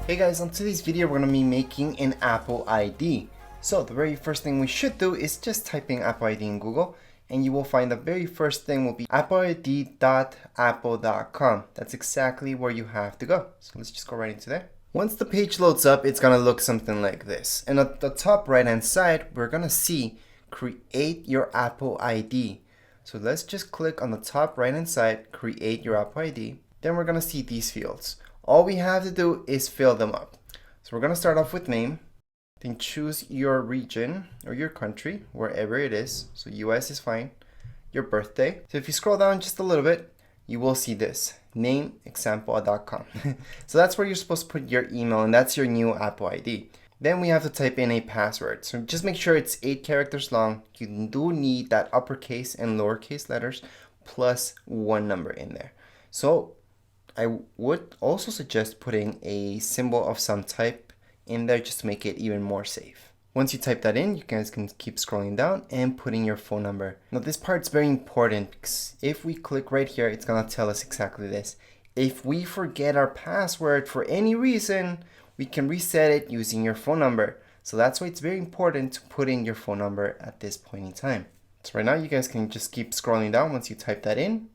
Hey guys, on today's video we're going to be making an Apple ID. So the very first thing we should do is just type in Apple ID in Google and you will find the very first thing will be appleid.apple.com. That's exactly where you have to go. So let's just go right into there. Once the page loads up, it's going to look something like this. And at the top right hand side, we're going to see create your Apple ID. So let's just click on the top right hand side, create your Apple ID. Then we're going to see these fields. All we have to do is fill them up. So we're going to start off with name, then choose your region or your country, wherever it is. So US is fine. Your birthday. So if you scroll down just a little bit, you will see this, nameexample.com. So that's where you're supposed to put your email, and that's your new Apple ID. Then we have to type in a password. So just make sure it's 8 characters long. You do need that uppercase and lowercase letters plus 1 number in there. So I would also suggest putting a symbol of some type in there just to make it even more safe. Once you type that in, you guys can keep scrolling down and putting your phone number. Now this part's very important because if we click right here, it's gonna tell us exactly this. If we forget our password for any reason, we can reset it using your phone number. So that's why it's very important to put in your phone number at this point in time. So right now you guys can just keep scrolling down once you type that in.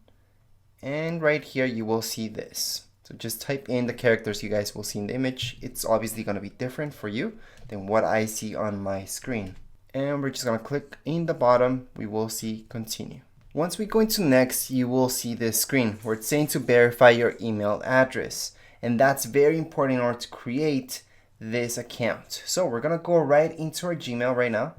And right here you will see this. So just type in the characters you guys will see in the image. It's obviously going to be different for you than what I see on my screen. And we're just going to click in the bottom. We will see continue. Once we go into next, you will see this screen where it's saying to verify your email address. And that's very important in order to create this account. So we're going to go right into our Gmail right now.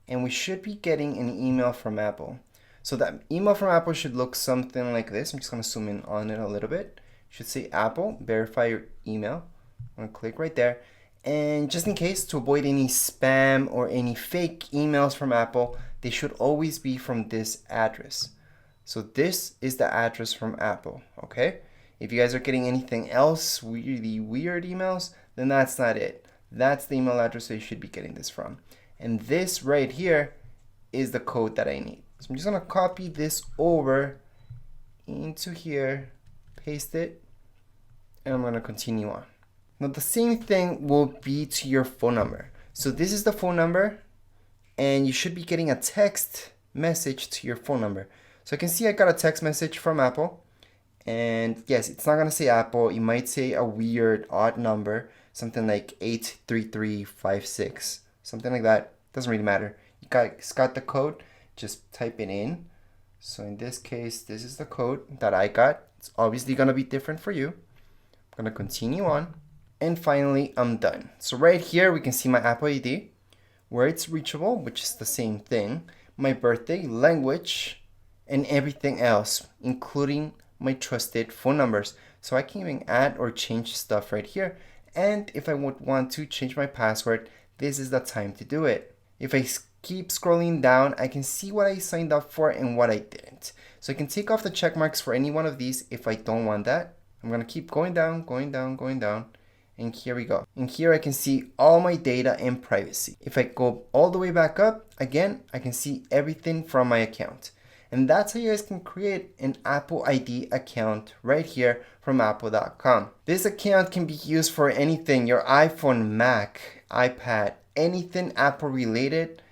And we should be getting an email from Apple. So that email from Apple should look something like this. I'm just going to zoom in on it a little bit. It should say Apple, verify your email. I'm going to click right there. And just in case, to avoid any spam or any fake emails from Apple, they should always be from this address. So this is the address from Apple, okay? If you guys are getting anything else, really weird emails, then that's not it. That's the email address that you should be getting this from. And this right here is the code that I need. So I'm just going to copy this over into here, paste it, and I'm going to continue on. Now the same thing will be to your phone number. So this is the phone number, and you should be getting a text message to your phone number. So I can see I got a text message from Apple, and yes, it's not going to say Apple. It might say a weird odd number, something like 83356, something like that. Doesn't really matter. You guys got the code. Just type it in. So in this case, this is the code that I got. It's obviously going to be different for you. I'm going to continue on. And finally, I'm done. So right here, we can see my Apple ID, where it's reachable, which is the same thing, my birthday, language, and everything else, including my trusted phone numbers. So I can even add or change stuff right here. And if I would want to change my password, this is the time to do it. If I keep scrolling down, I can see what I signed up for and what I didn't. So I can take off the check marks for any one of these if I don't want that. I'm going to keep going down, going down, going down. And here we go. And here I can see all my data and privacy. If I go all the way back up, again, I can see everything from my account. And that's how you guys can create an Apple ID account right here from apple.com. This account can be used for anything, your iPhone, Mac, iPad, anything Apple related.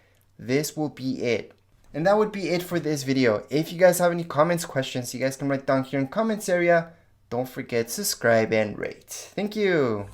This will be it. And that would be it for this video. If you guys have any comments, questions, you guys can write down here in comments area. Don't forget to subscribe and rate. Thank you.